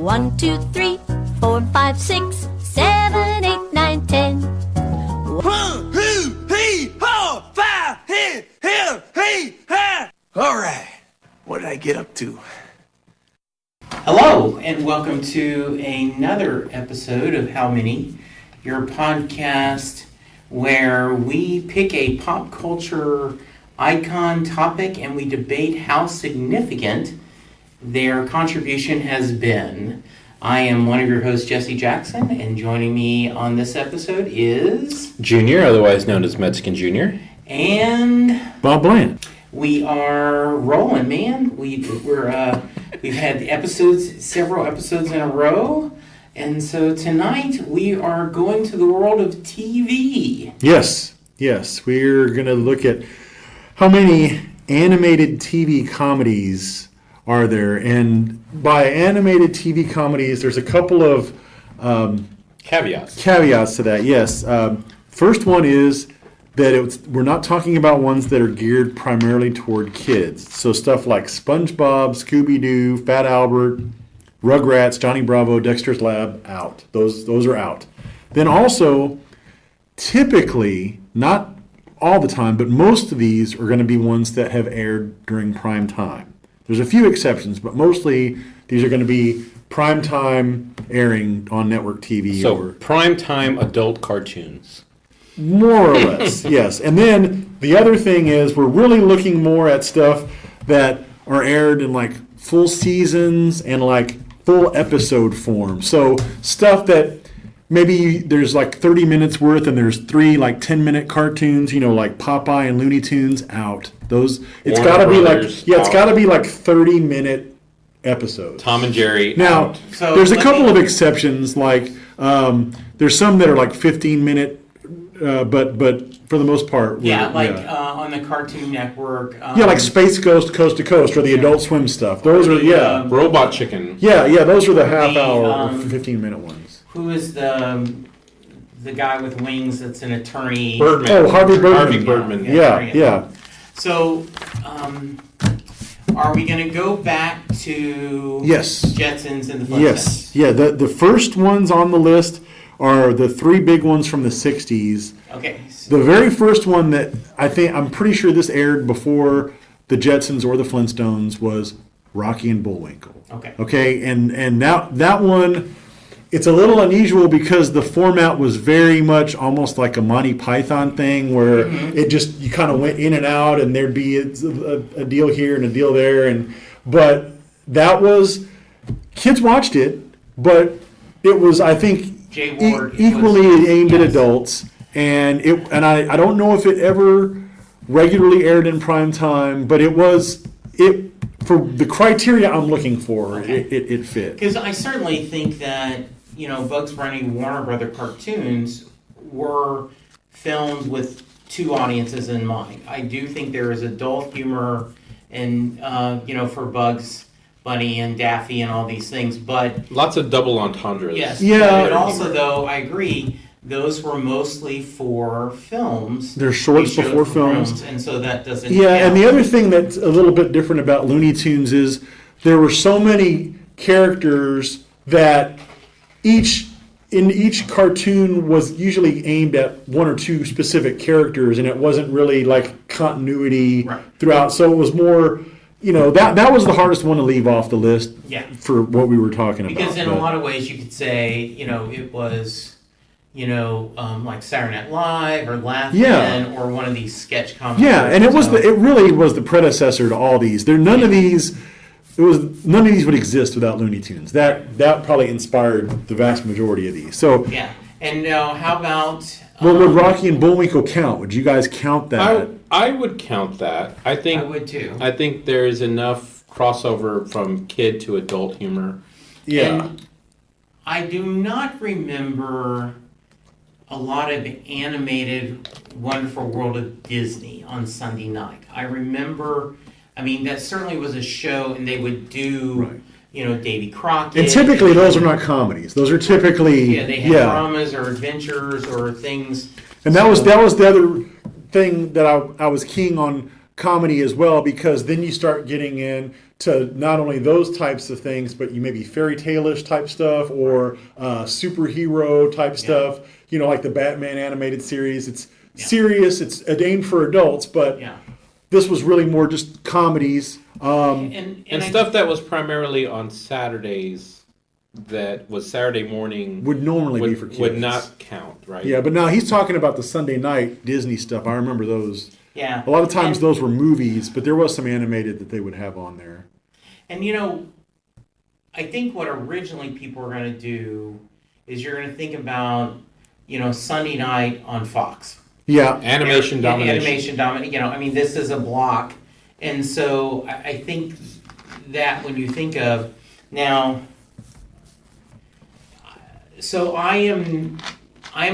1, 2, 3, 4, 5, 6, 7, 8, 9, 10. All right, what did I get up to? Hello, and welcome to another episode of How Many, your podcast where we pick a pop culture icon topic and we debate how significant their contribution has been. I am one of your hosts, Jesse Jackson, and joining me on this episode is... Junior, otherwise known as Mexican Junior. And... Bob Bland. We are rolling, man. We've had several episodes in a row, and so tonight we are going to the world of TV. Yes, we're going to look at how many animated TV comedies are there, and by animated TV comedies, there's a couple of Caveats to that. Yes, first one is that we're not talking about ones that are geared primarily toward kids. So stuff like SpongeBob, Scooby-Doo, Fat Albert, Rugrats, Johnny Bravo, Dexter's Lab, out. Those are out. Then also, typically, not all the time, but most of these are going to be ones that have aired during prime time. There's a few exceptions, but mostly these are going to be prime time airing on network TV. So prime time adult cartoons. More or less, yes. And then the other thing is we're really looking more at stuff that are aired in like full seasons and like full episode form. So stuff that maybe there's like 30 minutes worth and there's 3 like 10-minute cartoons, like Popeye and Looney Tunes, out. It's got to be like 30-minute episodes. Tom and Jerry. Now, out. So there's a couple of exceptions, like there's some that are like 15-minute. But for the most part, on the Cartoon Network. Like Space Ghost, Coast to Coast, or the Adult Swim stuff. Those are Robot Chicken. Those are the half-hour or 15-minute ones. Who is the guy with wings that's an attorney? Birdman. Oh, Harvey Birdman. Harvey Birdman. Yeah. So, are we going to go back to Jetsons and the Flintstones? Yes. Yeah. The first ones on the list are the 3 big ones from the 60s. Okay. The very first one that I'm pretty sure this aired before the Jetsons or the Flintstones was Rocky and Bullwinkle. Okay, and that one, it's a little unusual because the format was very much almost like a Monty Python thing where it just, you kind of went in and out and there'd be a deal here and a deal there. But that was, kids watched it, but it was, I think, equally aimed at adults, and I don't know if it ever regularly aired in prime time, but it for the criteria I'm looking for. It fit. Because I certainly think that Bugs Bunny Warner Brother cartoons were filmed with 2 audiences in mind. I do think there is adult humor and for Bugs Bunny and Daffy and all these things, but lots of double entendres. Yes. Yeah. But also, though, I agree, those were mostly for films. They're shorts before films, and so that doesn't. Yeah, count. and the other thing that's a little bit different about Looney Tunes is there were so many characters that each cartoon was usually aimed at 1 or 2 specific characters, and it wasn't really like continuity throughout. So it was more. That was the hardest one to leave off the list for what we were talking about. Because in a lot of ways you could say, it was, like Saturday Night Live or Laugh-In or one of these sketch comedies. Yeah, and it really was the predecessor to all these. None of these would exist without Looney Tunes. That probably inspired the vast majority of these. So yeah, and how about? Well, would Rocky and Bullwinkle count? Would you guys count that? I would count that. I would too. I think there is enough crossover from kid to adult humor. Yeah. And I do not remember a lot of animated Wonderful World of Disney on Sunday night. I remember, that certainly was a show, and they would do, Davy Crockett. And typically those are not comedies. Those are typically... Yeah, they had dramas or adventures or things. And that was the other thing that I was keying on comedy as well, because then you start getting in to not only those types of things, but you maybe fairy tale-ish type stuff or superhero type stuff. You know, like the Batman animated series. It's serious. It's aimed for adults, but this was really more just comedies. And stuff that was primarily on Saturdays, that was Saturday morning, would normally be for kids. Would not count, right? Yeah, but now he's talking about the Sunday night Disney stuff. I remember those. Yeah. A lot of times those were movies, but there was some animated that they would have on there. And you know, I think what originally people were going to do is you're going to think about, you know, Sunday night on Fox. Yeah. Animation domination. Animation domination. You know, I mean, this is a block. And so I think that when you think of now, so I am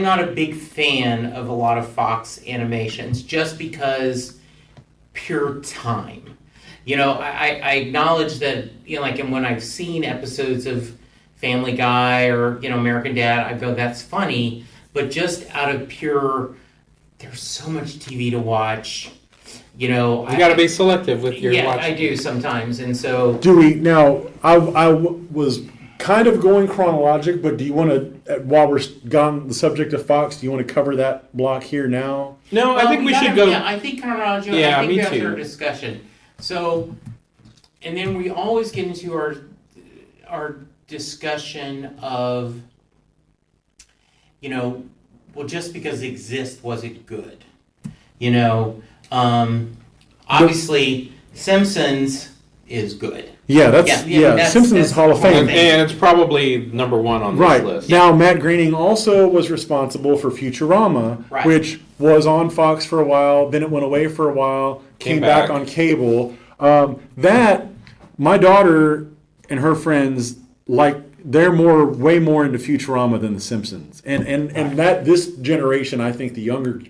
not a big fan of a lot of Fox animations just because pure time. You know, I acknowledge that, you know, like, and when I've seen episodes of Family Guy or, you know, American Dad, I go, that's funny, but just out of pure, there's so much TV to watch. You know, you got to be selective with your watching. I do sometimes, and so. Do we now? I was kind of going chronologic, but do you want to, while we're on the subject of Fox, do you want to cover that block here now? No, I think we should go. Yeah, I think chronology. Yeah, I think me that's too. our discussion. So, and then we always get into our discussion of, you know, well, just because it exists, was it good? You know, obviously, Simpsons is good. Yeah, that's Simpsons Hall of Fame. And it's probably number one on this list. Now, Matt Groening also was responsible for Futurama, which was on Fox for a while, then it went away for a while, came back on cable. That, my daughter and her friends, like, they're way more into Futurama than The Simpsons. And that this generation, I think the younger,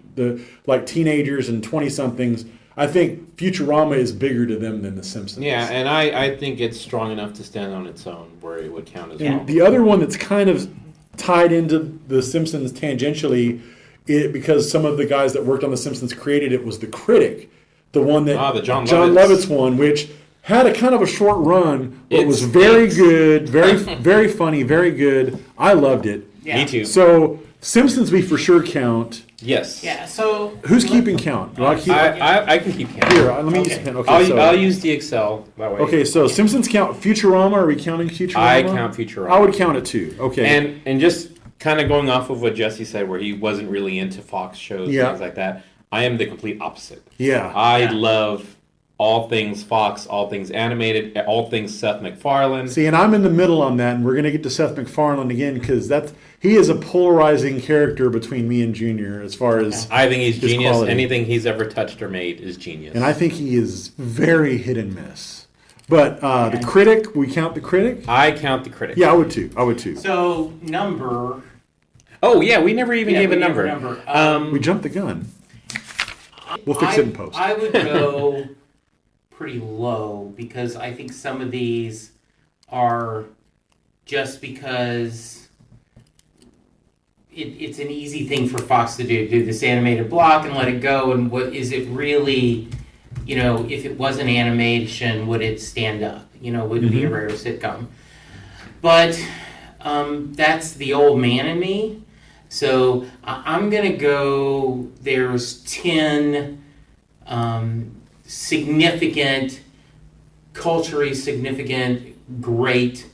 like teenagers and 20-somethings, I think Futurama is bigger to them than The Simpsons. Yeah, and I think it's strong enough to stand on its own where it would count as well. The other one that's kind of tied into The Simpsons tangentially, because some of the guys that worked on The Simpsons created it, was The Critic. The one that the John Lovitz one, which had a kind of a short run, but it was very good, very funny, very good. I loved it. Yeah. Me too. So Simpsons we for sure count. Yes. Yeah. So who's keeping count? Do I can keep count. Here, let me use a pen. Okay, I'll use the Excel that way. Okay, so Simpsons count. Futurama, are we counting Futurama? I count Futurama. I would count it too. Okay. And just kind of going off of what Jesse said, where he wasn't really into Fox shows, things like that. I am the complete opposite. Yeah. I love all things Fox, all things animated, all things Seth MacFarlane. See, and I'm in the middle on that, and we're going to get to Seth MacFarlane again because he is a polarizing character between me and Junior as far as I think he's genius. quality. Anything he's ever touched or made is genius. And I think he is very hit and miss. But The Critic, we count The Critic? I count The Critic. Yeah, I would too. So number. Oh yeah, we never even gave a number. We jumped the gun. We'll fix it in post. I would go pretty low because I think some of these are just because it's an easy thing for Fox to do this animated block and let it go. And what is it really? You know, if it was an animation, would it stand up? You know, would it be a rare sitcom? But that's the old man in me. So I'm going to go, there's 10 significant, culturally significant, great,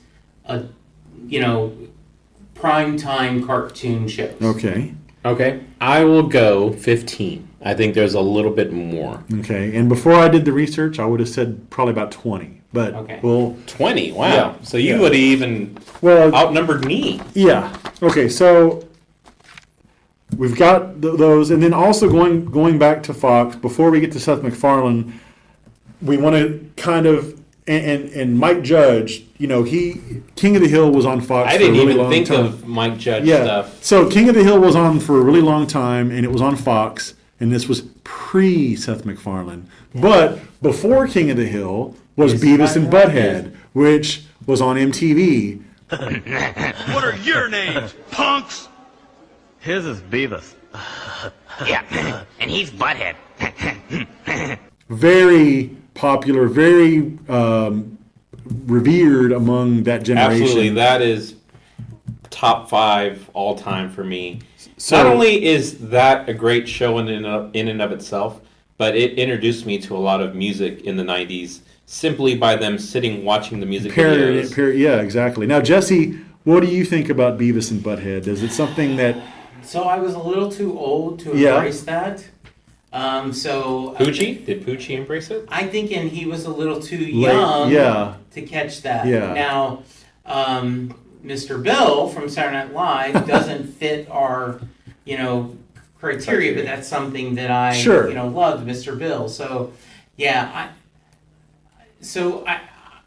primetime cartoon shows. Okay. I will go 15. I think there's a little bit more. Okay. And before I did the research, I would have said probably about 20. But 20? Wow. Yeah. So you would have even outnumbered me. Yeah. Okay, so we've got those, and then also going back to Fox, before we get to Seth MacFarlane, we want to kind of, and Mike Judge, you know, King of the Hill was on Fox I for a really long time. didn't even think of Mike Judge stuff. So King of the Hill was on for a really long time, and it was on Fox, and this was pre-Seth MacFarlane. But before King of the Hill was Beavis and Butthead, which was on MTV. What are your names, punks? His is Beavis. Yeah, and he's Butthead. Very popular, very revered among that generation. Absolutely, that is top 5 all time for me. So, Not only is that a great show in and of itself, but it introduced me to a lot of music in the 90s simply by them sitting watching the music videos. Yeah, exactly. Now, Jesse, what do you think about Beavis and Butthead? Is it something that... So I was a little too old to embrace that. Poochie? Did Poochie embrace it? I think he was a little too young to catch that. Yeah. Now, Mr. Bill from Saturday Night Live doesn't fit our, criteria, but that's something that I, loved, Mr. Bill. So, yeah,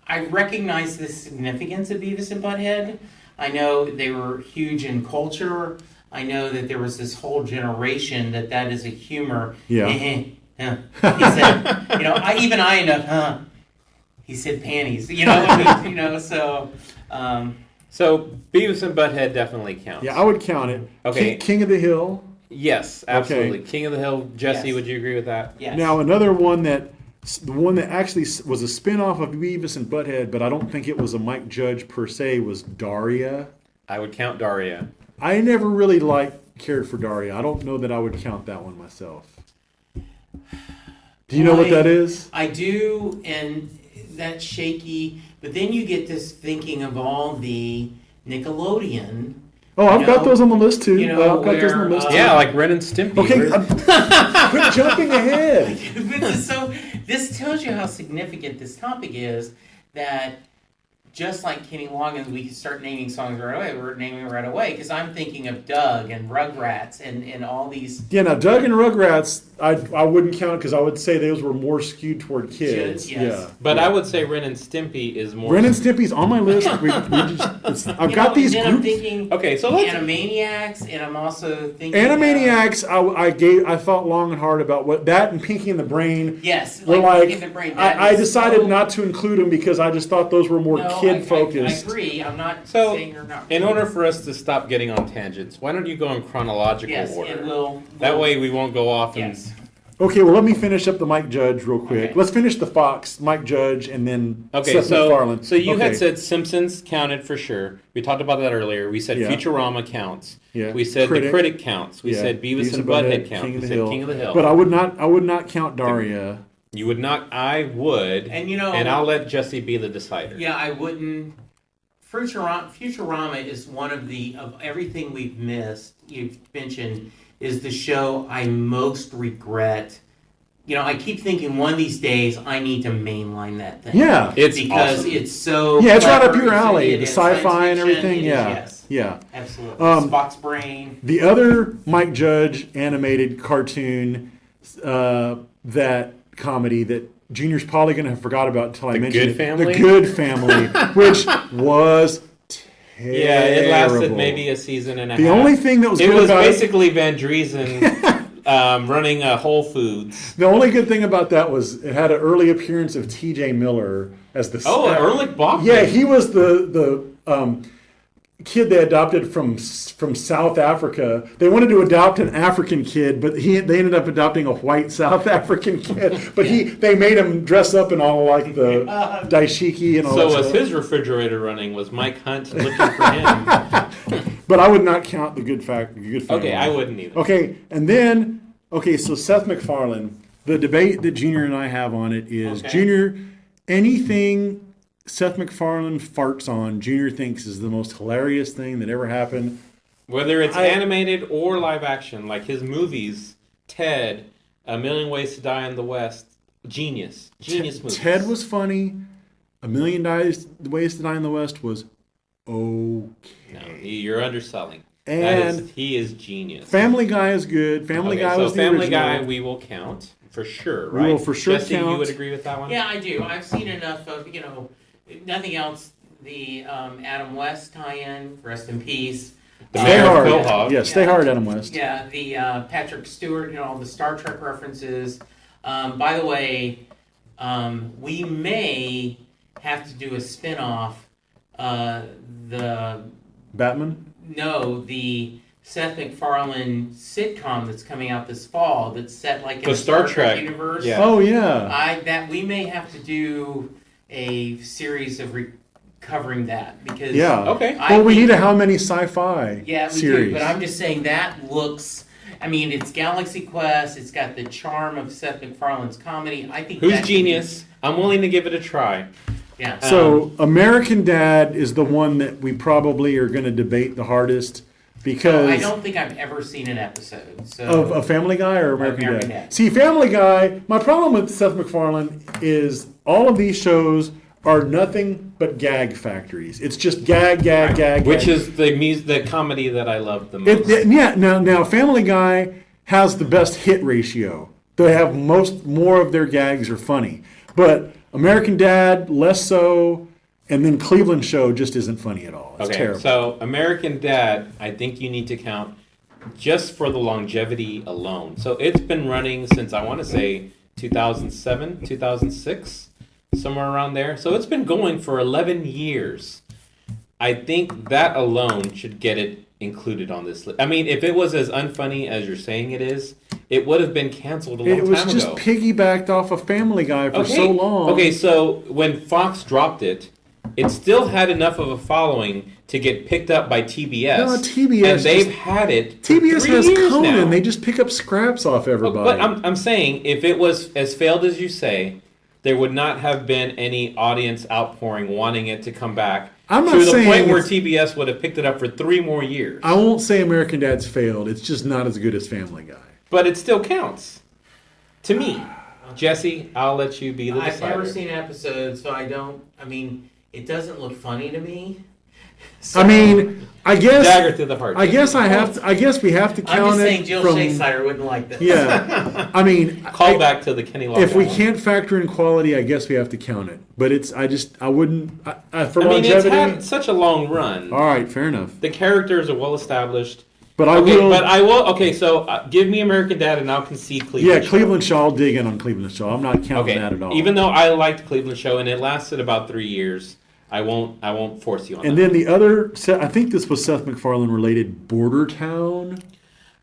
I recognize the significance of Beavis and Butthead. I know they were huge in culture. I know that there was this whole generation that is a humor. Yeah. He said, I end up, he said panties, so. So Beavis and Butthead definitely counts. Yeah, I would count it. Okay. King of the Hill. Yes, absolutely. Okay. King of the Hill. Jesse, Yes. would you agree with that? Yes. Now, another one the one that actually was a spin-off of Beavis and Butthead, but I don't think it was a Mike Judge per se, was Daria. I would count Daria. I never really cared for Daria. I don't know that I would count that one myself. Do you know what that is? I do, and that's shaky. But then you get this thinking of all the Nickelodeon. Oh, I've got those on the list too. I've got those on the list too. Yeah, like Ren and Stimpy. Okay, quit jumping ahead. So this tells you how significant this topic is, that just like Kenny Loggins, we can start naming songs right away. We're naming it right away because I'm thinking of Doug and Rugrats and all these. Yeah, now Doug and Rugrats, I wouldn't count because I would say those were more skewed toward kids. Yes. Yeah, But I would say Ren and Stimpy is more. Ren and Stimpy's on my list. I've got these and then groups. I'm thinking Okay, so let's. Animaniacs, and I'm also thinking Animaniacs, I thought long and hard about what that and Pinky and the Brain. Yes, were Pinky and the Brain. I decided not to include them because I just thought those were more kid focused. I agree. I'm not So, saying you're not. in order for us to stop getting on tangents, why don't you go in chronological order? and we'll That way we won't go off and. Yes. Okay, well let me finish up the Mike Judge real quick. Okay. Let's finish the Fox, Mike Judge, and then Okay, Seth MacFarlane. so you had Okay. said Simpsons counted for sure. We talked about that earlier. We said Yeah. Futurama counts. Yeah. We said Critic. The Critic counts. We Yeah. said Beavis and Butthead counts. We said King of the Hill. But I would not count Daria. You would not. I would. And And I'll let Jesse be the decider. Yeah, I wouldn't. Futurama is one of everything we've missed. You've mentioned is the show I most regret. I keep thinking one of these days I need to mainline that thing. Yeah. It's because awesome. it's so. Yeah, it's right up clever. your alley. It The is sci-fi science and everything. fiction. Yeah. Yes. Yeah. Absolutely. Um, Spock's brain. The other Mike Judge animated cartoon, that comedy that Junior's probably going to have forgot about until I mentioned Good it. Family? The Good Family, which was terrible. Yeah, it lasted maybe a season and a half. The only thing that was it good was about basically Van Driesen running a Whole Foods. The only good thing about that was it had an early appearance of T.J. Miller as the. Ehrlich Bachman. Yeah, he was the kid they adopted from South Africa. They wanted to adopt an African kid, but they ended up adopting a white South African kid. But they made him dress up in all like the daishiki and all So that was stuff. his refrigerator running? Was Mike Hunt looking for him? But I would not count the Good Family. Okay, I wouldn't either. Okay, and then so Seth MacFarlane. The debate that Junior and I have on it is Junior, anything Seth MacFarlane farts on, Junior thinks is the most hilarious thing that ever happened. Whether it's animated or live action, like his movies, Ted, A Million Ways to Die in the West, genius movies. Ted was funny. A Million Ways to Die in the West was okay. No, you're underselling. And he is genius. Family Guy is good. Family Guy was the Family original. Guy we will count for sure, right? We will for sure Jesse, count. you would agree with that one? Yeah, I do. I've seen enough of nothing else. The Adam West tie-in, rest in peace. The Stay Mayor of hard. Quahog. Yeah, stay hard, Adam West. Yeah, the Patrick Stewart, all the Star Trek references. By the way, we may have to do a spin-off. The Batman? No, the Seth MacFarlane sitcom that's coming out this fall that's set like in The the Star Trek universe. Yeah. Oh yeah. That we may have to do a series of covering that because Okay. Well, we need a How Many Sci-Fi we series. do, but I'm just saying that looks. I mean, it's Galaxy Quest. It's got the charm of Seth MacFarlane's comedy. I think Who's that could genius? I'm willing to give it a try. Yeah. So American Dad is the one that we probably are going to debate the hardest because I don't think I've ever seen an episode. So of a Family Guy or American American Dad. Dad. See, Family Guy. My problem with Seth MacFarlane is all of these shows are nothing but gag factories. It's just gag. Which is the comedy that I love the most. Now Family Guy has the best hit ratio. They have more of their gags are funny, but American Dad less so, and then Cleveland Show just isn't funny at all. It's terrible. So American Dad, I think you need to count just for the longevity alone. So it's been running since I want to say 2007, 2006. Somewhere around there. So it's been going for 11 years. I think that alone should get it included on this list. I mean, if it was as unfunny as you're saying it is, it would have been canceled a long time ago. It was just piggybacked off of Family Guy for so long. Okay, so when Fox dropped it, it still had enough of a following to get picked up by TBS. No, TBS and they've had it. TBS for 3 has years Conan. now. They just pick up scraps off everybody. But I'm saying, if it was as failed as you say, there would not have been any audience outpouring wanting it to come back. I'm not to the saying point where it's- TBS would have picked it up for 3 more years. I won't say American Dad's failed. It's just not as good as Family Guy. But it still counts. To me. Jesse, I'll let you be the I've decider. never seen an episode, so I don't. I mean, it doesn't look funny to me. So, I mean, I guess Dagger through the heart. I guess I have to. I guess we have to count I'm just it saying Jill from. Shakespeare wouldn't like this. Yeah, I mean, Call back to the Kenny Loggins. if we can't factor in quality, I guess we have to count it. But it's. I wouldn't. For I mean, it's longevity. had such a long run. All right, fair enough. The characters are well established. But I Okay, will. but I will. Okay, so give me American Dad, and I'll concede Cleveland. Yeah, Cleveland Show. I'll dig in on Cleveland Show. I'm not counting Okay, that at all. even though I liked Cleveland Show, and it lasted about 3 years, I won't force you on and that. then the other. I think this was Seth MacFarlane related. Border Town.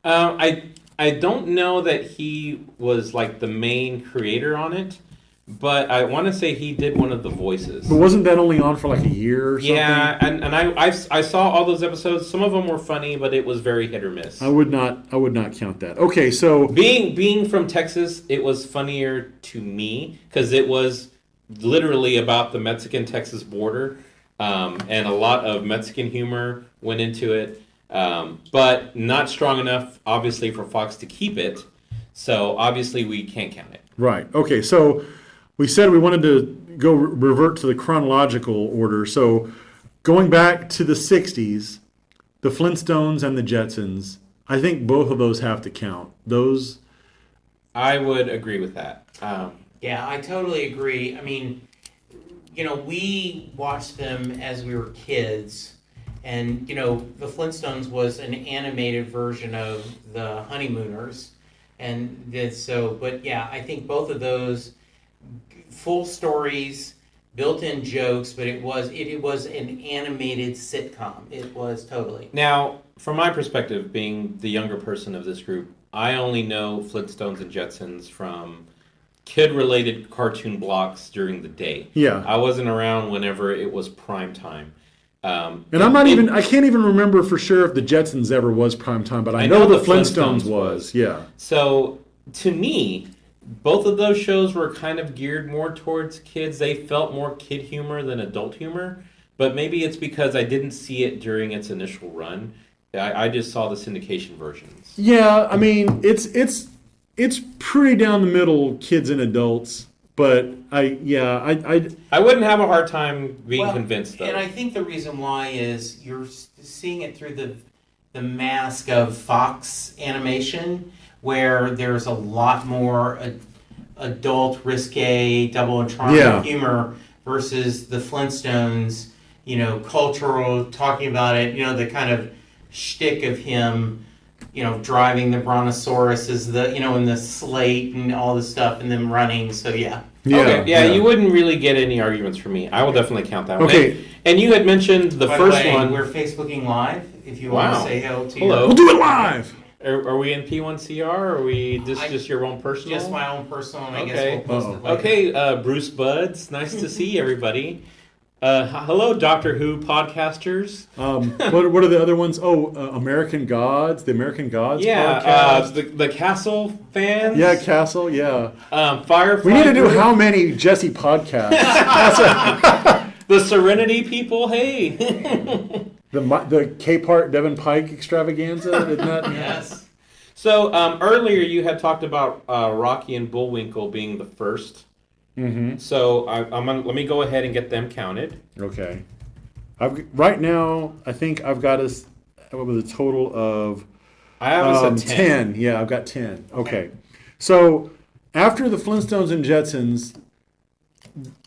I don't know that he was like the main creator on it, but I want to say he did one of the voices. But wasn't that only on for like a year or something? Yeah, and I saw all those episodes. Some of them were funny, but it was very hit or miss. I would not count that. Okay, so Being from Texas, it was funnier to me because it was literally about the Mexican-Texas border, and a lot of Mexican humor went into it, but not strong enough, obviously, for Fox to keep it. So obviously, we can't count it. right. Okay, so we said we wanted to go revert to the chronological order. So going back to the 60s, the Flintstones and the Jetsons, I think both of those have to count. Those I would agree with that. Yeah, I totally agree. I mean, we watched them as we were kids, and the Flintstones was an animated version of the Honeymooners, but yeah, I think both of those full stories, built-in jokes, but it was an animated sitcom. It was totally. Now, from my perspective, being the younger person of this group, I only know Flintstones and Jetsons from kid-related cartoon blocks during the day. Yeah. I wasn't around whenever it was prime time. and I can't even remember for sure if the Jetsons ever was prime time, but I know the Flintstones was. Yeah. So, to me, both of those shows were kind of geared more towards kids. They felt more kid humor than adult humor, but maybe it's because I didn't see it during its initial run. I just saw the syndication versions. Yeah, I mean, it's pretty down the middle, kids and adults. But I wouldn't have a hard time being convinced, though. And I think the reason why is you're seeing it through the mask of Fox animation, where there's a lot more adult, risque, double entendre humor versus the Flintstones, cultural, talking about it, the kind of shtick of him, driving the brontosaurus is in the slate and all this stuff and them running. So yeah. You wouldn't really get any arguments from me. I will definitely count that one. Okay. And you had mentioned the By first the way, one. we're Facebooking live. If you want to say hello to Hello. We'll do it live. Are we in P1CR or are we just your own personal? Just my own personal, and I Okay. guess we'll post it later. Okay, Bruce Buds, nice to see everybody. Hello, Doctor Who podcasters. What are the other ones? American Gods, the American Gods podcast. The Castle fans. Yeah, Castle, yeah. Firefly. We need to do group. how many Jesse podcasts? The Serenity people, hey. the K-Part Devon Pike extravaganza, isn't that? Yes. So earlier you had talked about Rocky and Bullwinkle being the first. Mm-hmm. So let me go ahead and get them counted. Okay. Right now, I think I've got us with a total of I have us at 10. Yeah, I've got 10. Okay. So after the Flintstones and Jetsons,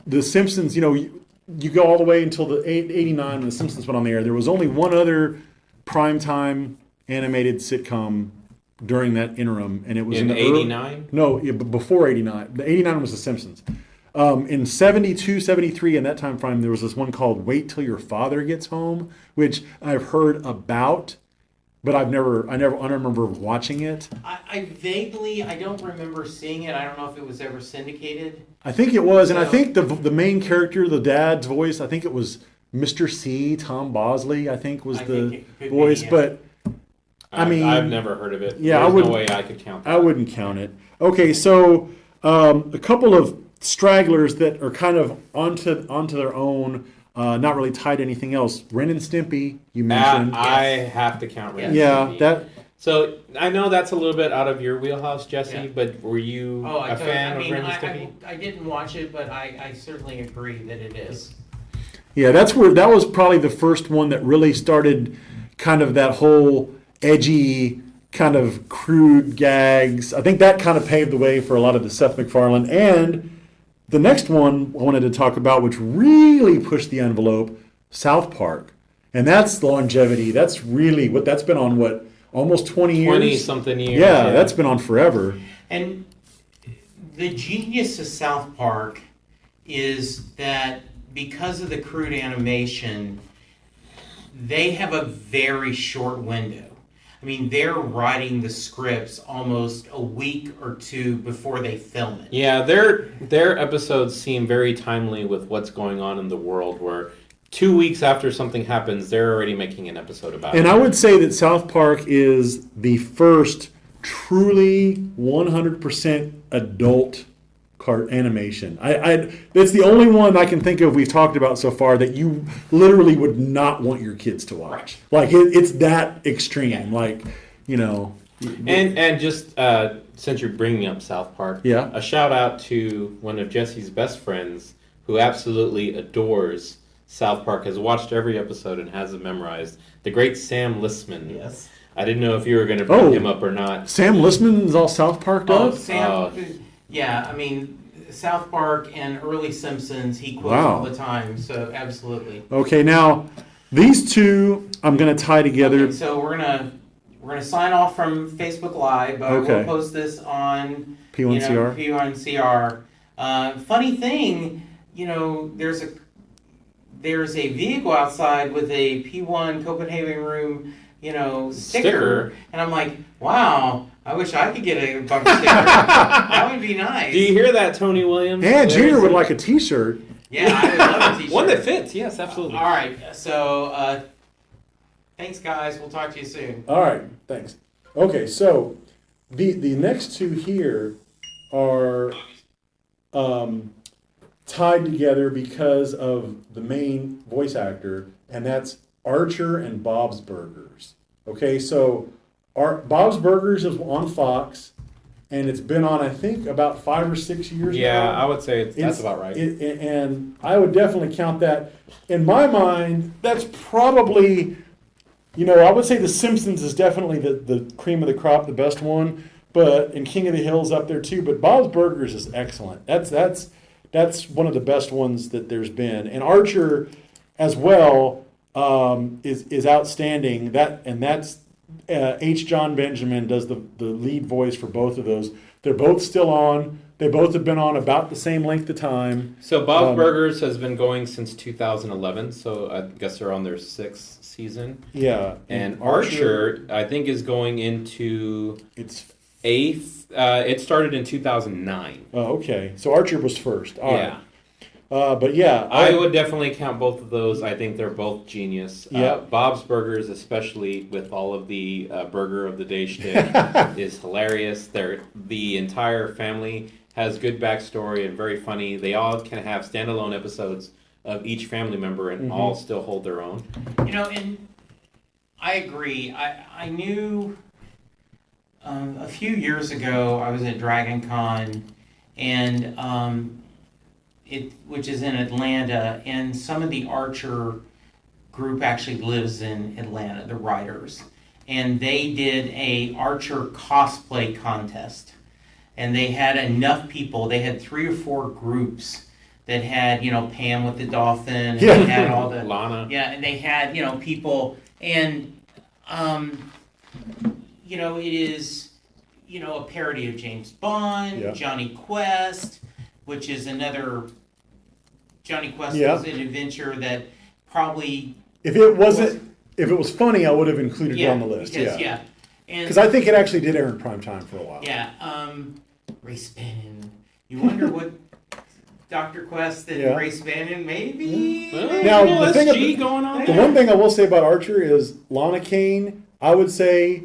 the Simpsons, you go all the way until the 89 when the Simpsons went on the air. There was only one other primetime animated sitcom during that interim, and it was in 89? No, before 89. The 89 was The Simpsons. In 72, 73, in that time frame, there was this one called Wait Till Your Father Gets Home, which I've heard about, but I don't remember watching it. I don't remember seeing it. I don't know if it was ever syndicated. I think it was, and I think the main character, the dad's voice, I think it was Mr. C, Tom Bosley, I think was the voice, but I've never heard of it. Yeah, There's no way I could count that. I wouldn't count it. Okay, so a couple of stragglers that are kind of onto their own, not really tied to anything else. Ren and Stimpy, you mentioned. I have to count Ren and Stimpy. That. So I know that's a little bit out of your wheelhouse, Jesse, Yeah. but were you a fan of Ren and Stimpy? I didn't watch it, but I certainly agree that it is. Yeah, that was probably the first one that really started kind of that whole edgy, kind of crude gags. I think that kind of paved the way for a lot of the Seth MacFarlane. And the next one I wanted to talk about, which really pushed the envelope, South Park. And that's the longevity. That's really that's been on almost 20 years? 20-something years. Yeah, that's been on forever. And the genius of South Park is that because of the crude animation, they have a very short window. I mean, they're writing the scripts almost a week or two before they film it. Yeah, their episodes seem very timely with what's going on in the world, where 2 weeks after something happens, they're already making an episode about it. And I would say that South Park is the first truly 100% adult animation. That's the only one I can think of we've talked about so far that you literally would not want your kids to watch. Like it's that extreme. Yeah. Like, And just since you're bringing up South Park, Yeah. a shout out to one of Jesse's best friends who absolutely adores South Park, has watched every episode and has it memorized. The great Sam Lissman. Yes. I didn't know if you were going to bring him up or not. Sam Lissman is all South Park does? Sam. Yeah, I mean, South Park and early Simpsons, he quotes Wow. all the time, so absolutely. Okay, now these two I'm going to tie together. Okay, so we're gonna sign off from Facebook Live. Okay. We'll post this on P1CR. P1CR. Funny thing, there's a vehicle outside with a P1 Copenhagen Room, sticker, and I'm like, wow. I wish I could get a bumper sticker. That would be nice. Do you hear that, Tony Williams? And Junior would like a T-shirt. Yeah, I would love a T-shirt. One that fits, yes, absolutely. All right, so thanks, guys. We'll talk to you soon. All right, thanks. Okay, so the next two here are tied together because of the main voice actor, and that's Archer and Bob's Burgers. Okay, so Bob's Burgers is on Fox, and it's been on, I think, about 5 or 6 years Yeah, now. I would say that's about right. And I would definitely count that. In my mind, that's probably, I would say The Simpsons is definitely the cream of the crop, the best one, and King of the Hill's up there too, but Bob's Burgers is excellent. That's one of the best ones that there's been. And Archer as well is outstanding. That's H. John Benjamin does the lead voice for both of those. They're both still on. They both have been on about the same length of time. So Bob's Burgers has been going since 2011, so I guess they're on their 6th season. Yeah. And Archer, I think, is going into its 8th. It started in 2009. Oh, okay. So Archer was first. All yeah. right. But yeah, I would definitely count both of those. I think they're both genius. Yeah. Bob's Burgers, especially with all of the burger of the day shtick, is hilarious. The entire family has good backstory and very funny. They all can have standalone episodes of each family member and all still hold their own. And I agree. I knew a few years ago I was at Dragon Con, and which is in Atlanta, and some of the Archer group actually lives in Atlanta, the writers. And they did a Archer cosplay contest. And they had enough people, they had 3 or 4 groups that had, Pam with the dolphin, and they had all the... Lana. Yeah, and they had, people, and, it is, a parody of James Bond, Johnny Quest, which is another... Johnny Quest was an adventure that probably... If it was funny, I would have included it on the list. Because I think it actually did air in prime time for a while. Yeah, Race Bannon. You wonder what Dr. Quest and Race Bannon maybe? Now, the one thing I will say about Archer is Lana Kane, I would say,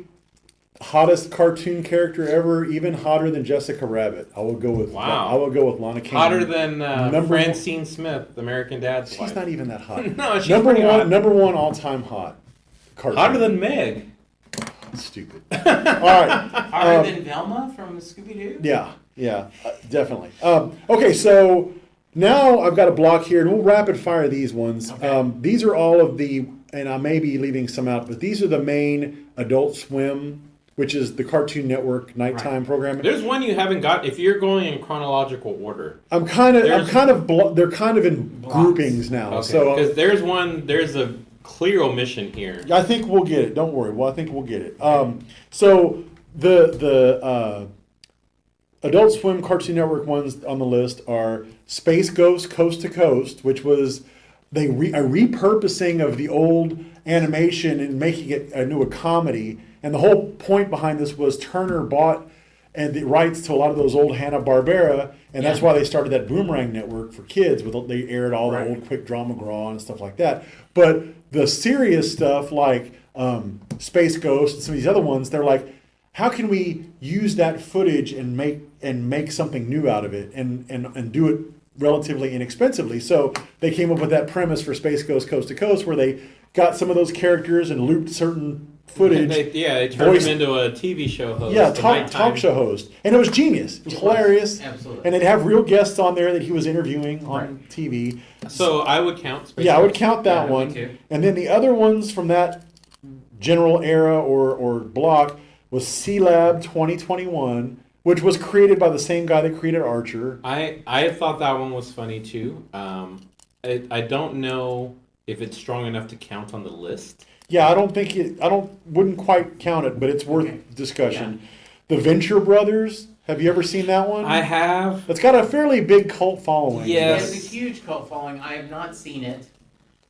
hottest cartoon character ever, even hotter than Jessica Rabbit. I will go with Lana Kane. Hotter than Francine Smith, American Dad's wife. She's not even that hot. No, she's pretty hot. Number one all-time hot cartoon. Hotter than Meg. Stupid. All right. Hotter than Velma from Scooby-Doo? Yeah, definitely. Okay, so now I've got a block here, and we'll rapid fire these ones. Okay. These are all of the, and I may be leaving some out, but these are the main Adult Swim, which is the Cartoon Network nighttime programming. There's one you haven't got. If you're going in chronological order, they're kind of in groupings now. Okay. So because there's a clear omission here. I think we'll get it. Don't worry. Well, I think we'll get it. So the Adult Swim Cartoon Network ones on the list are Space Ghost Coast to Coast, which was a repurposing of the old animation and making it into a comedy. And the whole point behind this was Turner bought the rights to a lot of those old Hanna-Barbera, and that's why they started that Boomerang Network for kids. They aired all the old quick drama Graw and stuff like that. But the serious stuff like Space Ghost and some of these other ones, they're like, how can we use that footage and make something new out of it and do it relatively inexpensively? So they came up with that premise for Space Ghost Coast to Coast, where they got some of those characters and looped certain footage. They turned him into a TV show host. Yeah, talk show host. And it was genius. It was hilarious. Absolutely. And they'd have real guests on there that he was interviewing on TV. So I would count Space I would Ghost. count that one. Me too. And then the other ones from that general era or block was C-Lab 2021, which was created by the same guy that created Archer. I thought that one was funny too. I don't know if it's strong enough to count on the list. Yeah, wouldn't quite count it, but it's worth discussion. The Venture Brothers, have you ever seen that one? I have. It's got a fairly big cult following. Yes. It's a huge cult following. I have not seen it.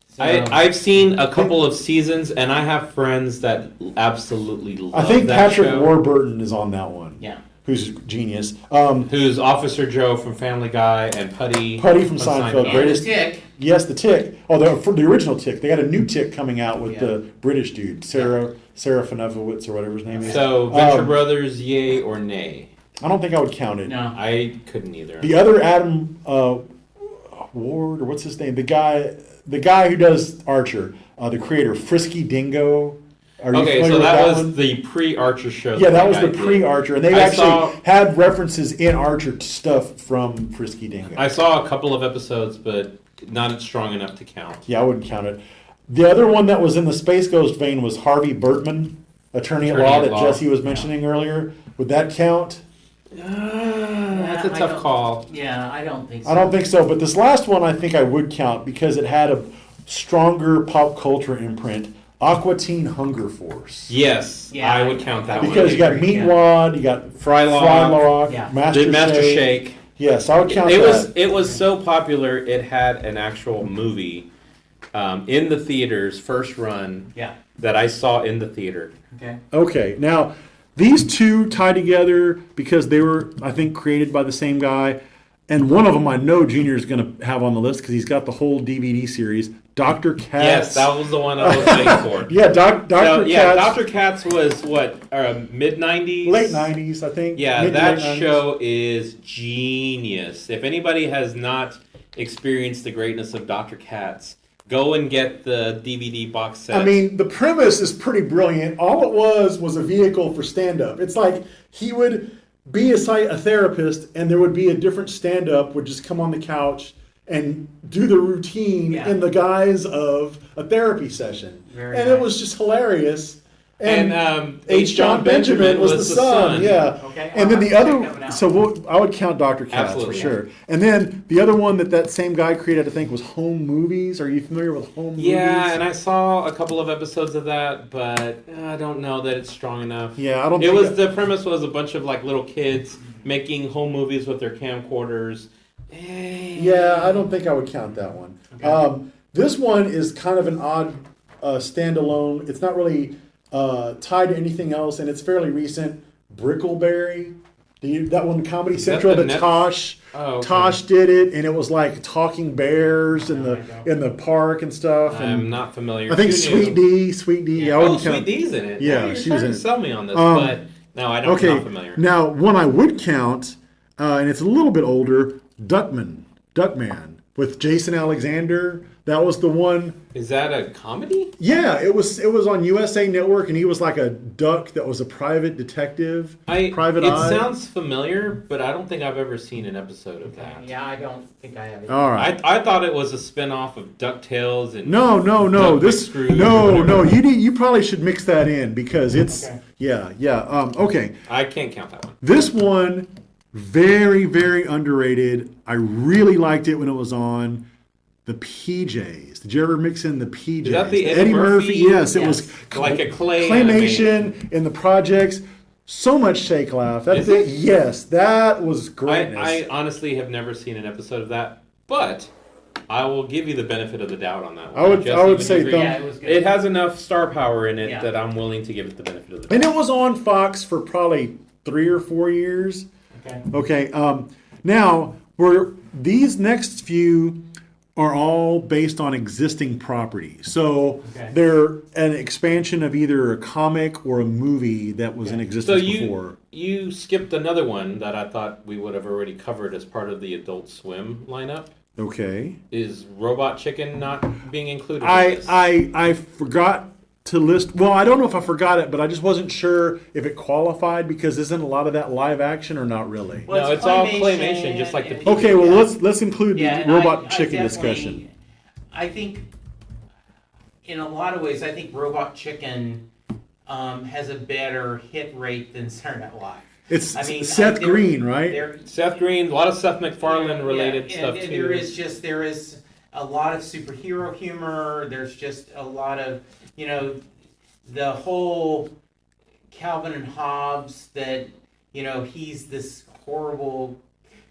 So. I've seen a couple of seasons, and I have friends that absolutely love that show. I think Patrick Warburton is on that one. Yeah. Who's genius. Who's Officer Joe from Family Guy and Putty from Seinfeld. And Greatest. the Tick. Yes, the Tick. Oh, the original Tick. They got a new Tick coming out with the British dude, Sarah Fanefowitz or whatever his name is. So, Venture Brothers, yay or nay? I don't think I would count it. No. I couldn't either. The other Adam Ward, or what's his name? The guy who does Archer, the creator, Frisky Dingo. Okay, so that was the pre-Archer show. Yeah, that was the pre-Archer, and they actually had references in Archer to stuff from Frisky Dingo. I saw a couple of episodes, but not strong enough to count. Yeah, I wouldn't count it. The other one that was in the Space Ghost vein was Harvey Birdman, attorney at law that Jesse was mentioning earlier. Would that count? That's a tough call. Yeah, I don't think so. I don't think so, but this last one I think I would count because it had a stronger pop culture imprint. Aqua Teen Hunger Force. Yes, Yeah, I would count that one. Because you got Meatwad, you got Frylock, Yeah. Master Shake. Shake. Yes, I would count that. It was so popular. It had an actual movie in the theaters, first run. Yeah. That I saw in the theater. Okay. Okay, now these two tie together because they were, I think, created by the same guy. And one of them I know Junior is going to have on the list because he's got the whole DVD series. Dr. Katz. Yes, that was the one I was waiting for. Yeah, Dr. Katz. Yeah, Dr. Katz was what, mid 90s? Late 90s, I think. Yeah, Mid to that late 90s. show is genius. If anybody has not experienced the greatness of Dr. Katz, go and get the DVD box set. I mean, the premise is pretty brilliant. All it was a vehicle for stand-up. It's like he would be a therapist, and there would be a different stand-up would just come on the couch and do the routine in the guise of a therapy session. Very and nice. it was just hilarious. And H. John Benjamin was the son. Yeah. Okay, And then the I'll check that one other, out. so I would count Dr. Katz Absolutely. for sure. And then the other one that same guy created, I think, was Home Movies. Are you familiar with Home Movies? yeah, and I saw a couple of episodes of that, but I don't know that it's strong enough. Yeah, I don't It think was the premise was a bunch of like little kids making home movies with their camcorders. Yeah, I don't think I would count that one. This one is kind of an odd standalone. It's not really tied to anything else, and it's fairly recent. Brickleberry, that one, Comedy Central, the that Net- Tosh. Oh, okay. Tosh did it, and it was like talking bears in the park and stuff. I'm And not familiar. I think Who knew? Sweet D. I Oh, wouldn't Sweet count. D's in it. Yeah, You're she trying was to in it. sell me on this, but no, I'm not familiar. Now, one I would count, and it's a little bit older, Duckman with Jason Alexander. That was the one. Is that a comedy? Yeah, it was on USA Network, and he was like a duck that was a private detective. Private It Eye. sounds familiar, but I don't think I've ever seen an episode of that. Yeah, I don't think I have it. All right. I thought it was a spin-off of DuckTales and No. Duck This McScrooge or no. whatever. You probably should mix that in because it's Okay. yeah. Okay. I can't count that one. This one, very, very underrated. I really liked it when it was on. The PJs. Did you ever mix in the PJs? Is that the Eddie Murphy? Yes, it Yes. was Like a clay claymation in the projects. So much shake laugh. That Is thing, it? yes, that was greatness. I honestly have never seen an episode of that, but I will give you the benefit of the doubt on that one. I would Jesse, say you agree? thumb- Yeah, it was good. It has enough star power in it Yeah. that I'm willing to give it the benefit of the doubt. And it was on Fox for probably 3 or 4 years. Okay. Okay. Now, these next few are all based on existing property. So Okay. they're an expansion of either a comic or a movie that was in So existence before. you skipped another one that I thought we would have already covered as part of the Adult Swim lineup. Okay. Is Robot Chicken not being included in this? I forgot to list. Well, I don't know if I forgot it, but I just wasn't sure if it qualified because isn't a lot of that live action or not really? Well, No, it's all claymation, just like the and- PJ. Okay, well let's include Yeah, the and robot I chicken definitely- discussion. I think, in a lot of ways, I think Robot Chicken has a better hit rate than Saturday Night Live. It's I mean, Seth they're- Green, right? they're- Seth Green, a lot of Seth MacFarlane related yeah, stuff and too. there is a lot of superhero humor. There's just a lot of, the whole Calvin and Hobbes that, he's this horrible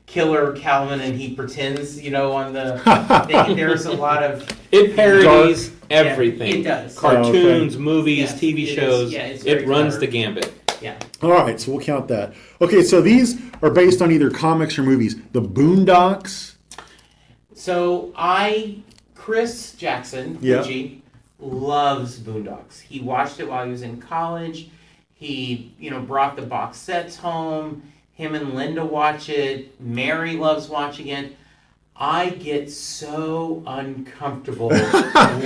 killer Calvin and he pretends, on the thing. There's a lot of It parodies everything. it does. Cartoons, movies, Yes, TV it is. shows. Yeah, it's very It runs clever. the gambit. Yeah. All right, so we'll count that. Okay, so these are based on either comics or movies. The Boondocks. So Chris Jackson, Yeah. Fuji, loves Boondocks. He watched it while he was in college. He, brought the box sets home. Him and Linda watch it. Mary loves watching it. I get so uncomfortable watching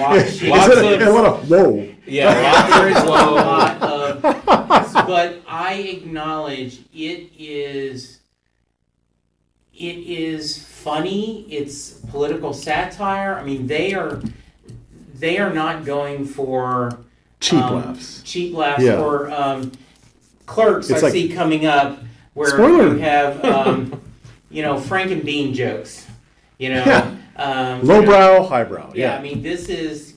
Lots it. of- Whoa. Yeah, There is a Whoa. lot of, but I acknowledge it is funny. It's political satire. I mean, they are not going for Cheap laughs. cheap laughs Yeah. or Clerks. It's I like- see coming up where Spoiler. you have Frank and Bean jokes. Yeah. Lowbrow, highbrow. Yeah, Yeah. I mean, this is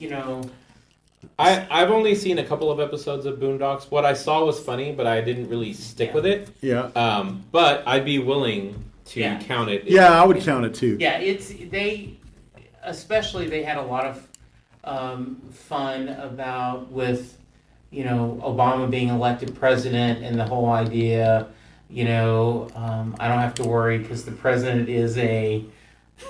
I've only seen a couple of episodes of Boondocks. What I saw was funny, but I didn't really stick with it. Yeah. But I'd be willing to count it. Yeah, I would count it too. Yeah, especially they had a lot of fun with, Obama being elected president and the whole idea, I don't have to worry because the president is a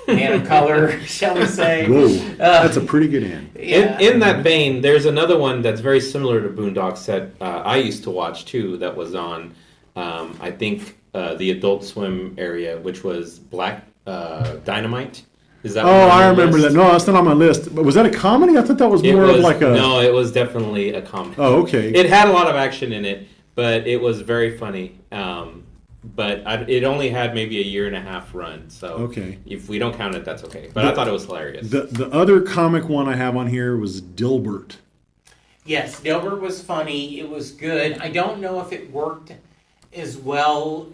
man of color, shall we say. Whoa, that's a pretty good end. Yeah. In that vein, there's another one that's very similar to Boondocks that I used to watch too. That was on, I think, the Adult Swim area, which was Black Dynamite. Is that? Oh, I remember that. No, that's not on my list. But was that a comedy? I thought that was more of like a. No, it was definitely a comedy. Oh, okay. It had a lot of action in it, but it was very funny. But it only had maybe a 1.5 year run, so okay. If we don't count it, that's okay. But I thought it was hilarious. The other comic one I have on here was Dilbert. Yes, Dilbert was funny. It was good. I don't know if it worked as well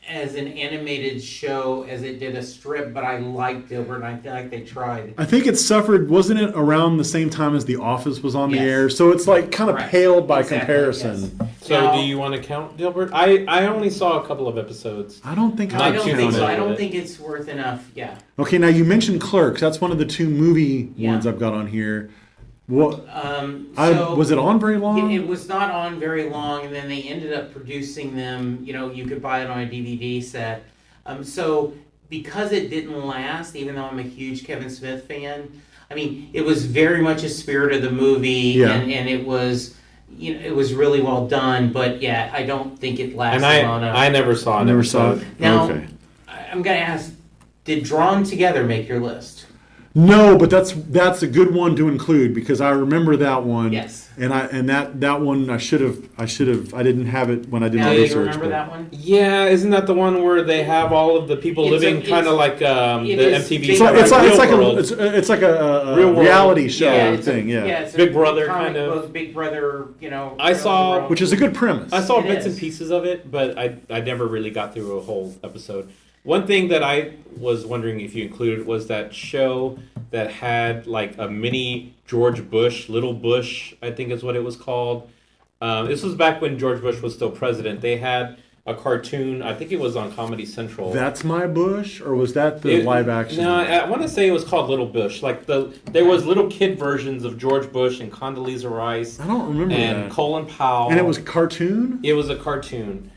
as an animated show as it did a strip, but I liked Dilbert, and I feel like they tried. I think it suffered, wasn't it around the same time as The Office was on the Yes. air? So it's like kind of Correct. paled by Exactly, comparison. yes. So Now- do you want to count Dilbert? I only saw a couple of episodes. I don't think I I don't would think count so. it. I don't think it's worth enough. Yeah. Okay, now you mentioned Clerks. That's one of the 2 movie Yeah. ones I've got on here. What So was it on very long? It was not on very long, and then they ended up producing them. You could buy it on a DVD set. So because it didn't last, even though I'm a huge Kevin Smith fan, I mean, it was very much a spirit of the movie, Yeah. and it was, it was really well done. But yeah, I don't think it lasted And long enough. I never saw I an never episode. saw it. Now, Okay. I'm gonna ask: did Drawn Together make your list? No, but that's a good one to include because I remember that one. Yes. And that one I didn't have it when I did Now, my you research. remember but- that one? Yeah, isn't that the one where they have all of the people It's living kind of like the it is MTV? big- It's like a Real world. reality show it's thing. it's a Big Brother comic kind of. book, Big Brother, I saw- world. Which is a good premise. I saw It bits is. and pieces of it, but I never really got through a whole episode. One thing that I was wondering if you included was that show that had like a mini George Bush, Little Bush, I think is what it was called. This was back when George Bush was still president. They had a cartoon, I think it was on Comedy Central. That's My Bush, or was that the live action? No, I want to say it was called Little Bush. Like there was little kid versions of George Bush and Condoleezza Rice. I don't remember and that. Colin Powell. And it was cartoon. It was a cartoon.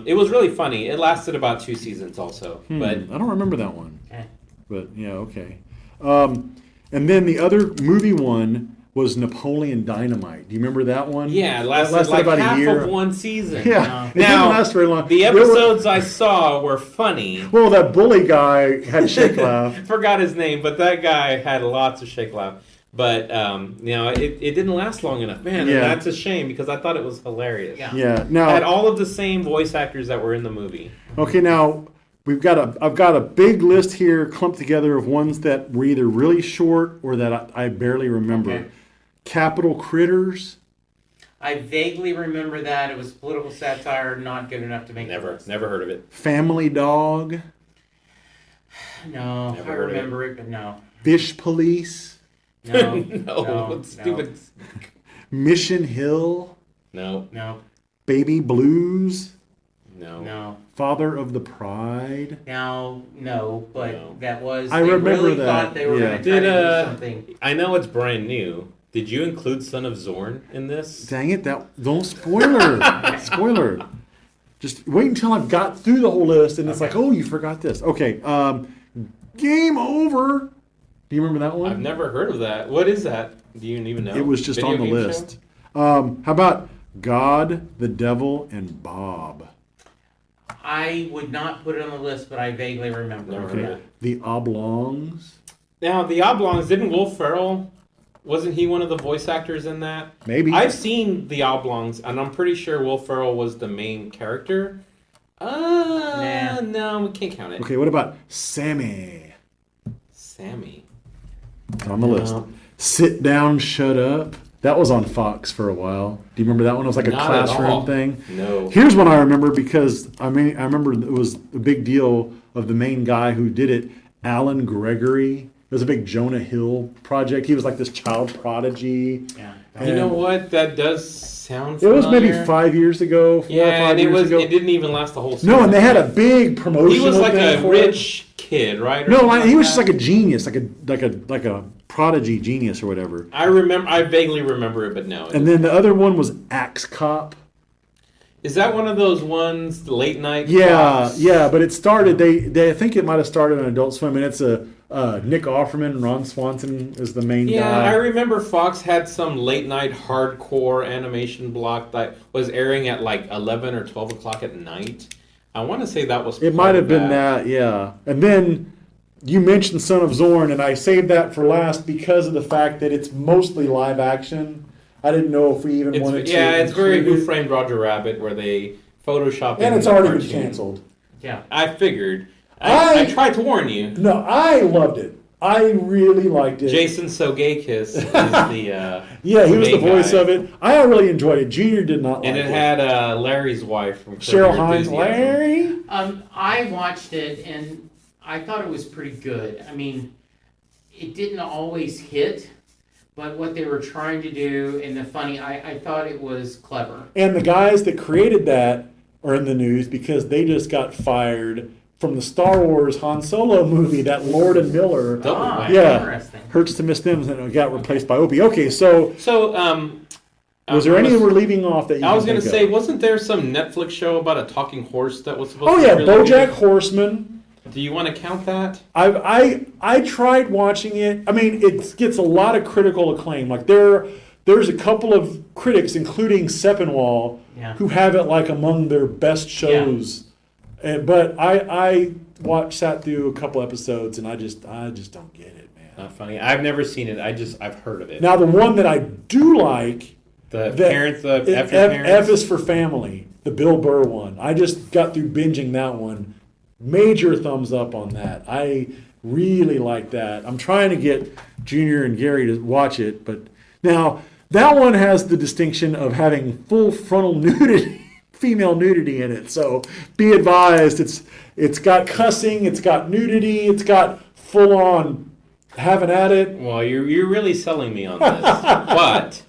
It was really funny. It lasted about 2 seasons also. But I don't remember that one. Okay. But yeah, okay. And then the other movie one was Napoleon Dynamite. Do you remember that one? yeah, it That lasted like about half a year. of one season. Yeah, it Now, didn't last very long. The There were- episodes I saw were funny. well, that bully guy had shake laugh. Forgot his name, but that guy had lots of shake laugh. But it didn't last long enough, man. Yeah. And that's a shame because I thought it was hilarious. Yeah. Yeah. Now, Had all of the same voice actors that were in the movie. okay, now I've got a big list here clumped together of ones that were either really short or that I barely remember. Okay. Capital Critters. I vaguely remember that. It was political satire, not good enough to make the Never list. heard of it. Family Dog. No, Never I heard of remember it, but no. Fish Police. No. no, stupid. Mission Hill. No, No. Baby Blues. no. No. Father of the Pride. Now, no, but No. that was. I they remember really that, thought they were yeah. going to try Did, to do something. I know it's brand new. Did you include Son of Zorn in this? Dang it! Don't spoiler. Spoiler. Just wait until I've got through the whole list, and it's like, oh, you forgot this. Okay. Game Over. Do you remember that one? I've never heard of that. What is that? Do you even know? It was just Video on the game list. show? How about God, the Devil, and Bob? I would not put it on the list, but I vaguely remember. Never heard of Yeah. it. The Oblongs. Now, the Oblongs, didn't Will Ferrell, wasn't he one of the voice actors in that? Maybe. I've seen the Oblongs, and I'm pretty sure Will Ferrell was the main character. No, we can't count it. Okay, what about Sammy? Sammy. It's on the list. No. Sit Down, Shut Up. That was on Fox for a while. Do you remember that one? It was like a Not at all. classroom thing. No. Here's one I remember because I remember it was a big deal of the main guy who did it, Alan Gregory. was a big Jonah Hill project. He was like this child prodigy. Yeah. You know what? That does sound It familiar. was maybe 5 years ago, 4 or 5 and it years was. ago. It didn't even last the whole season. No, and they had a big promotion. He was like thing a for it. rich kid, right? Or No, something he was just that? like a genius, like a prodigy genius or whatever. I vaguely remember it, but no. And then the other one was Axe Cop. Is that one of those ones, the late night? Yeah, Fox? yeah, but it started. They I think it might have started on Adult Swim, and it's a Nick Offerman, Ron Swanson is the main Yeah, guy. I remember Fox had some late night hardcore animation block that was airing at like 11 or 12 o'clock at night. I want to say that was. It might have been that, yeah. And then you mentioned Son of Zorn, and I saved that for last because of the fact that it's mostly live action. I didn't know if we even wanted to. Yeah, it's very include Who it. Framed Roger Rabbit, where they Photoshop And in it's the already been cartoon. canceled. Yeah. I figured. I tried to warn you. No, I loved it. I really liked it. Jason Sudeikis is the Yeah, he was the main voice guy. of it. I really enjoyed it. Junior did not like And it. it had Larry's wife from Curb Cheryl Your Hines. Enthusiasm. Larry? I watched it and I thought it was pretty good. I mean, it didn't always hit, but what they were trying to do and the funny, I thought it was clever. And the guys that created that are in the news because they just got fired from the Star Wars Han Solo movie, that Lord and Miller. Yeah, Interesting. hurts to miss them, and it got replaced by Opie. Okay, so So, was there any that we're leaving off that you I was going going to to say, wasn't there some Netflix show about a talking horse that was supposed Oh to yeah, be really BoJack good? Horseman. Do you want to count that? I tried watching it. I mean, it gets a lot of critical acclaim. Like there's a couple of critics, including Sepinwall, Yeah. who have it like among their best shows. But I sat through a couple episodes and I just don't get it, man. Not funny. I've never seen it. I've heard of it. Now the one that I do like, The that- parents, the F your F parents. is for Family, the Bill Burr one. I just got through binging that one. Major thumbs up on that. I really like that. I'm trying to get Junior and Gary to watch it, but now that one has the distinction of having full frontal nudity, female nudity in it. So be advised, it's got cussing, it's got nudity, it's got full on having at it. Well, you're really selling me on this, but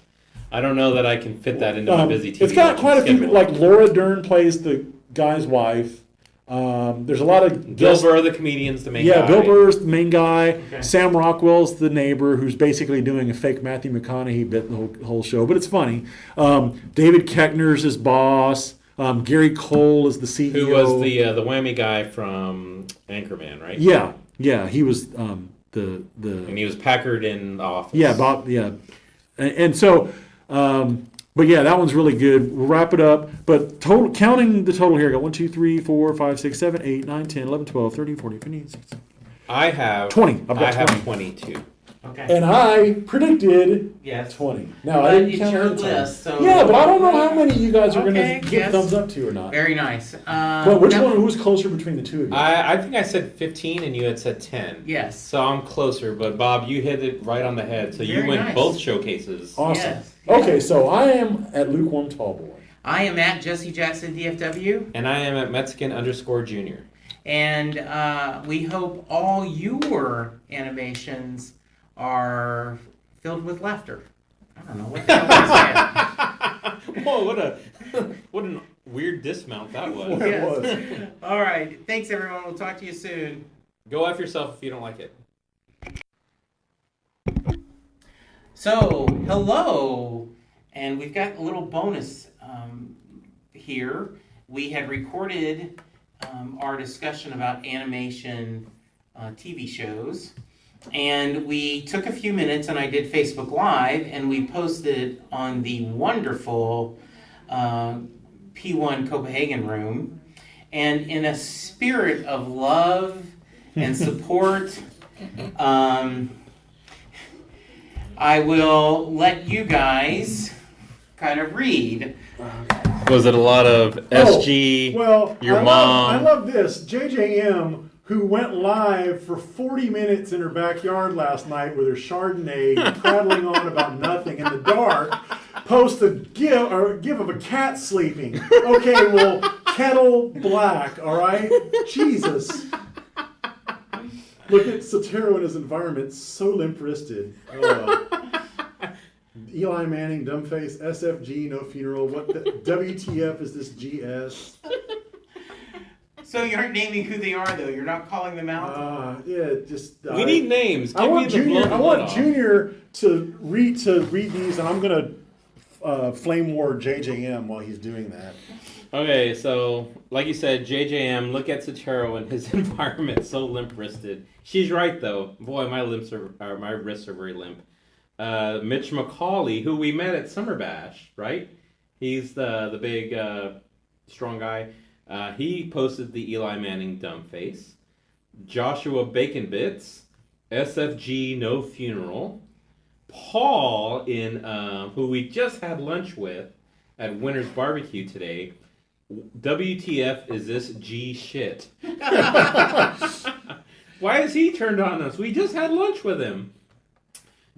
I don't know that I can fit that into my busy TV. It's got watching quite a few, schedule. like Laura Dern plays the guy's wife. There's a lot of Bill Burr, the comedian's the main guy. Yeah, Bill Burr's the main guy. Okay. Sam Rockwell's the neighbor who's basically doing a fake Matthew McConaughey bit the whole show, but it's funny. David Koechner's his boss. Gary Cole is the CEO. Who was the whammy guy from Anchorman, right? Yeah, he was the And he was Packard in The Office. yeah Bob yeah, and so. But yeah, that one's really good. We'll wrap it up. But counting the total here, I got 1, 2, 3, 4, 5, 6, 7, 8, 9, 10, 11, 12, 13, 14, 15, 16. I have 20. I've got I have 20. 22. Okay. And I predicted Yes. 20. Now, But I didn't it's count your that time. list, so- Yeah, but I don't know how many you guys are going Okay, to give yes. thumbs up to or not. Very nice. But which one? Who's closer between the two of you? I think I said 15 and you had said 10. Yes. So I'm closer, but Bob, you hit it right on the head. So you Very win nice. both showcases. Awesome. Yes. Okay, so I am at Lukewarm Tallboy. I am at Jesse Jackson DFW, And I am at Mexican_Junior. and we hope all your animations are filled with laughter. I don't know what the hell was that. Whoa, what a weird dismount that was. It was. All right. Thanks, everyone. We'll talk to you soon. Go F yourself if you don't like it. So, hello, and we've got a little bonus here. We had recorded our discussion about animation TV shows, and we took a few minutes and I did Facebook Live, and we posted it on the wonderful P1 Copenhagen room. And in a spirit of love and support, I will let you guys kind of read. Was it a lot of SG? Well, your I mom. love this. JJM, who went live for 40 minutes in her backyard last night with her Chardonnay, prattling on about nothing in the dark, post a gif of a cat sleeping. Okay, well, kettle black, all right? Jesus. Look at Sotero and his environment, so limp-wristed. Eli Manning, dumbface, SFG, no funeral. What the WTF is this GS? So you aren't naming who they are, though. You're not calling them out. Yeah, just. We need names. Give I want me the Junior. blow the I lid want off. Junior to read these, and I'm gonna flame war JJM while he's doing that. Okay, so like you said, JJM, look at Sotero and his environment, so limp-wristed. She's right though. Boy, my wrists are very limp. Mitch McCauley, who we met at Summer Bash, right? He's the big strong guy. He posted the Eli Manning dumb face. Joshua Bacon Bits, SFG no funeral. Paul who we just had lunch with at Winter's Barbecue today. WTF is this G shit? Why is he turned on us? We just had lunch with him.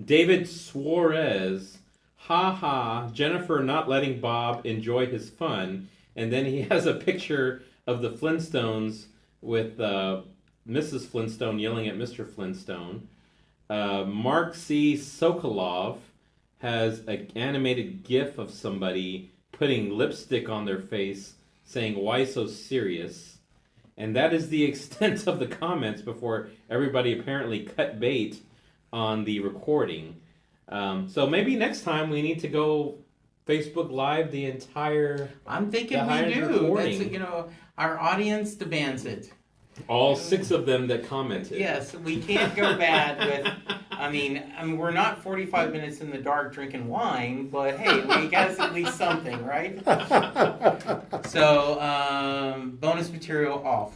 David Suarez, ha, Jennifer not letting Bob enjoy his fun. And then he has a picture of the Flintstones with Mrs. Flintstone yelling at Mr. Flintstone. Mark C. Sokolov has an animated GIF of somebody putting lipstick on their face saying, "Why so serious?" And that is the extent of the comments before everybody apparently cut bait on the recording. So maybe next time we need to go Facebook Live the entire. I'm thinking we do. Recording. That's, our audience demands it. All 6 of them that commented. Yes, we can't go bad with. I mean, we're not 45 minutes in the dark drinking wine, but hey, we got at least something, right? So, bonus material off.